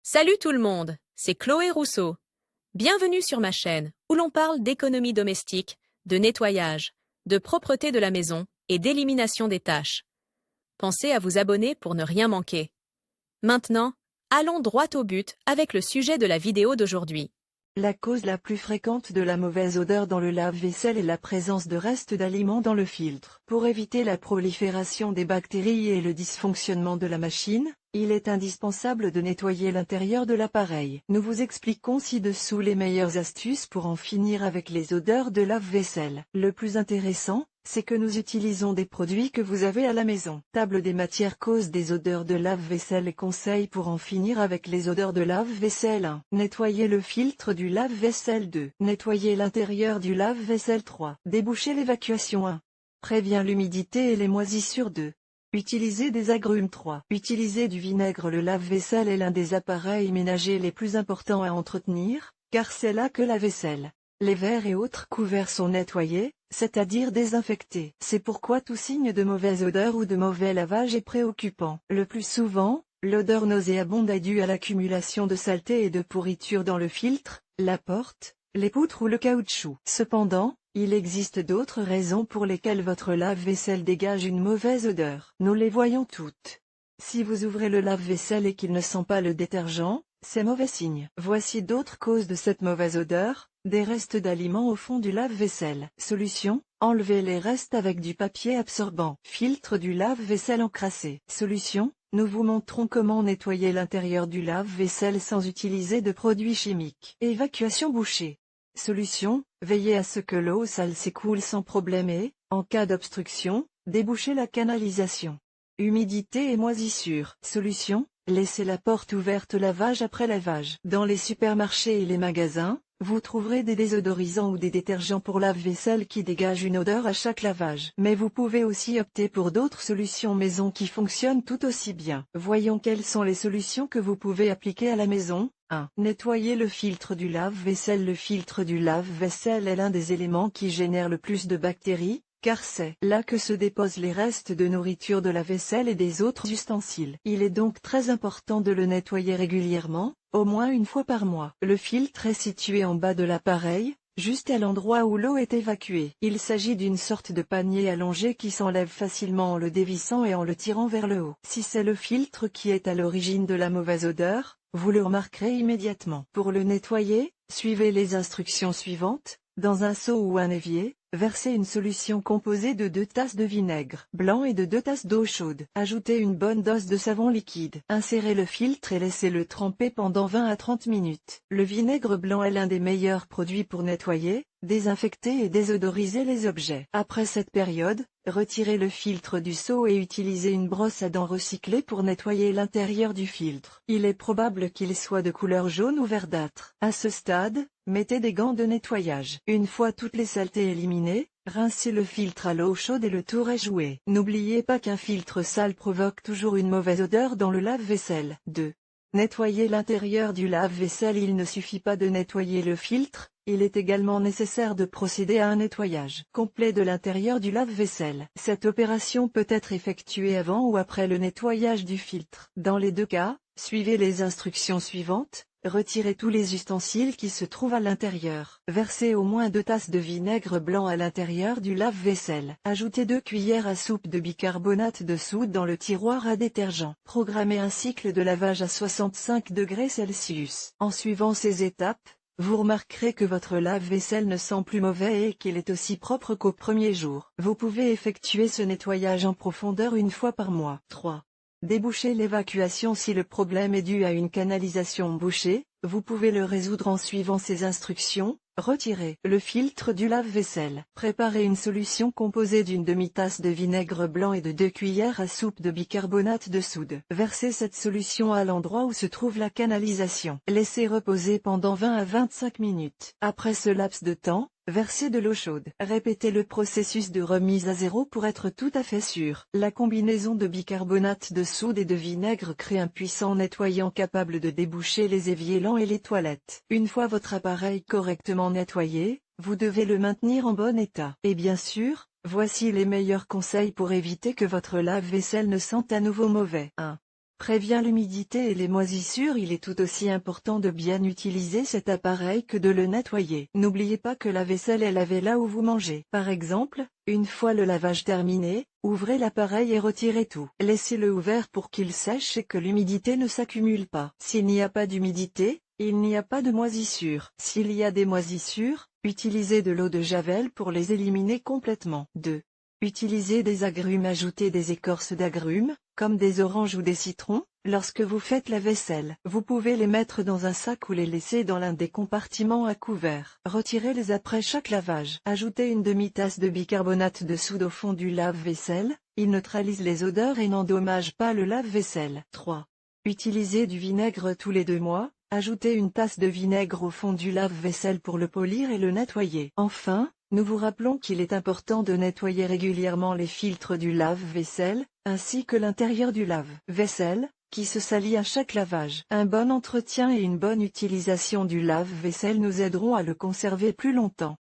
Salut tout le monde, c'est Chloé Rousseau. Bienvenue sur ma chaîne où l'on parle d'économie domestique, de nettoyage, de propreté de la maison et d'élimination des tâches. Pensez à vous abonner pour ne rien manquer. Maintenant, allons droit au but avec le sujet de la vidéo d'aujourd'hui. La cause la plus fréquente de la mauvaise odeur dans le lave-vaisselle est la présence de restes d'aliments dans le filtre. Pour éviter la prolifération des bactéries et le dysfonctionnement de la machine, il est indispensable de nettoyer l'intérieur de l'appareil. Nous vous expliquons ci-dessous les meilleures astuces pour en finir avec les odeurs de lave-vaisselle. Le plus intéressant, c'est que nous utilisons des produits que vous avez à la maison. Table des matières causes des odeurs de lave-vaisselle et conseils pour en finir avec les odeurs de lave-vaisselle. 1. Nettoyer le filtre du lave-vaisselle. 2. Nettoyer l'intérieur du lave-vaisselle. 3. Déboucher l'évacuation. 1. Prévient l'humidité et les moisissures. 2. Utiliser des agrumes. 3. Utiliser du vinaigre. Le lave-vaisselle est l'un des appareils ménagers les plus importants à entretenir, car c'est là que la vaisselle, les verres et autres couverts sont nettoyés, c'est-à-dire désinfectés. C'est pourquoi tout signe de mauvaise odeur ou de mauvais lavage est préoccupant. Le plus souvent, l'odeur nauséabonde est due à l'accumulation de saleté et de pourriture dans le filtre, la porte, les poutres ou le caoutchouc. Cependant, il existe d'autres raisons pour lesquelles votre lave-vaisselle dégage une mauvaise odeur. Nous les voyons toutes. Si vous ouvrez le lave-vaisselle et qu'il ne sent pas le détergent, c'est mauvais signe. Voici d'autres causes de cette mauvaise odeur. Des restes d'aliments au fond du lave-vaisselle. Solution: enlevez les restes avec du papier absorbant. Filtre du lave-vaisselle encrassé. Solution: nous vous montrons comment nettoyer l'intérieur du lave-vaisselle sans utiliser de produits chimiques. Évacuation bouchée. Solution: veillez à ce que l'eau sale s'écoule sans problème et, en cas d'obstruction, débouchez la canalisation. Humidité et moisissure. Solution: laissez la porte ouverte lavage après lavage. Dans les supermarchés et les magasins, vous trouverez des désodorisants ou des détergents pour lave-vaisselle qui dégagent une odeur à chaque lavage. Mais vous pouvez aussi opter pour d'autres solutions maison qui fonctionnent tout aussi bien. Voyons quelles sont les solutions que vous pouvez appliquer à la maison. 1. Nettoyer le filtre du lave-vaisselle. Le filtre du lave-vaisselle est l'un des éléments qui génère le plus de bactéries, car c'est là que se déposent les restes de nourriture de la vaisselle et des autres ustensiles. Il est donc très important de le nettoyer régulièrement, au moins une fois par mois. Le filtre est situé en bas de l'appareil, juste à l'endroit où l'eau est évacuée. Il s'agit d'une sorte de panier allongé qui s'enlève facilement en le dévissant et en le tirant vers le haut. Si c'est le filtre qui est à l'origine de la mauvaise odeur, vous le remarquerez immédiatement. Pour le nettoyer, suivez les instructions suivantes. Dans un seau ou un évier, versez une solution composée de 2 tasses de vinaigre blanc et de 2 tasses d'eau chaude. Ajoutez une bonne dose de savon liquide. Insérez le filtre et laissez-le tremper pendant 20 à 30 minutes. Le vinaigre blanc est l'un des meilleurs produits pour nettoyer, désinfecter et désodoriser les objets. Après cette période, retirez le filtre du seau et utilisez une brosse à dents recyclée pour nettoyer l'intérieur du filtre. Il est probable qu'il soit de couleur jaune ou verdâtre. À ce stade, mettez des gants de nettoyage. Une fois toutes les saletés éliminées, rincez le filtre à l'eau chaude et le tour est joué. N'oubliez pas qu'un filtre sale provoque toujours une mauvaise odeur dans le lave-vaisselle. 2. Nettoyer l'intérieur du lave-vaisselle. Il ne suffit pas de nettoyer le filtre, il est également nécessaire de procéder à un nettoyage complet de l'intérieur du lave-vaisselle. Cette opération peut être effectuée avant ou après le nettoyage du filtre. Dans les deux cas, suivez les instructions suivantes. Retirez tous les ustensiles qui se trouvent à l'intérieur. Versez au moins 2 tasses de vinaigre blanc à l'intérieur du lave-vaisselle. Ajoutez 2 cuillères à soupe de bicarbonate de soude dans le tiroir à détergent. Programmez un cycle de lavage à 65 degrés Celsius. En suivant ces étapes, vous remarquerez que votre lave-vaisselle ne sent plus mauvais et qu'il est aussi propre qu'au premier jour. Vous pouvez effectuer ce nettoyage en profondeur une fois par mois. 3. Déboucher l'évacuation. Si le problème est dû à une canalisation bouchée, vous pouvez le résoudre en suivant ces instructions. Retirez le filtre du lave-vaisselle. Préparez une solution composée d'une demi-tasse de vinaigre blanc et de 2 cuillères à soupe de bicarbonate de soude. Versez cette solution à l'endroit où se trouve la canalisation. Laissez reposer pendant 20 à 25 minutes. Après ce laps de temps, versez de l'eau chaude. Répétez le processus de remise à zéro pour être tout à fait sûr. La combinaison de bicarbonate de soude et de vinaigre crée un puissant nettoyant capable de déboucher les éviers lents et les toilettes. Une fois votre appareil correctement nettoyé, vous devez le maintenir en bon état. Et bien sûr, voici les meilleurs conseils pour éviter que votre lave-vaisselle ne sente à nouveau mauvais. 1. prévient l'humidité et les moisissures. Il est tout aussi important de bien utiliser cet appareil que de le nettoyer. N'oubliez pas que la vaisselle est lavée là où vous mangez. Par exemple, une fois le lavage terminé, ouvrez l'appareil et retirez tout. Laissez-le ouvert pour qu'il sèche et que l'humidité ne s'accumule pas. S'il n'y a pas d'humidité, il n'y a pas de moisissure. S'il y a des moisissures, utilisez de l'eau de javel pour les éliminer complètement. 2. Utilisez des agrumes. Ajoutez des écorces d'agrumes, comme des oranges ou des citrons, lorsque vous faites la vaisselle. Vous pouvez les mettre dans un sac ou les laisser dans l'un des compartiments à couvert. Retirez-les après chaque lavage. Ajoutez une demi-tasse de bicarbonate de soude au fond du lave-vaisselle, il neutralise les odeurs et n'endommage pas le lave-vaisselle. 3. Utilisez du vinaigre tous les 2 mois. Ajoutez une tasse de vinaigre au fond du lave-vaisselle pour le polir et le nettoyer. Enfin, nous vous rappelons qu'il est important de nettoyer régulièrement les filtres du lave-vaisselle, ainsi que l'intérieur du lave-vaisselle, qui se salit à chaque lavage. Un bon entretien et une bonne utilisation du lave-vaisselle nous aideront à le conserver plus longtemps.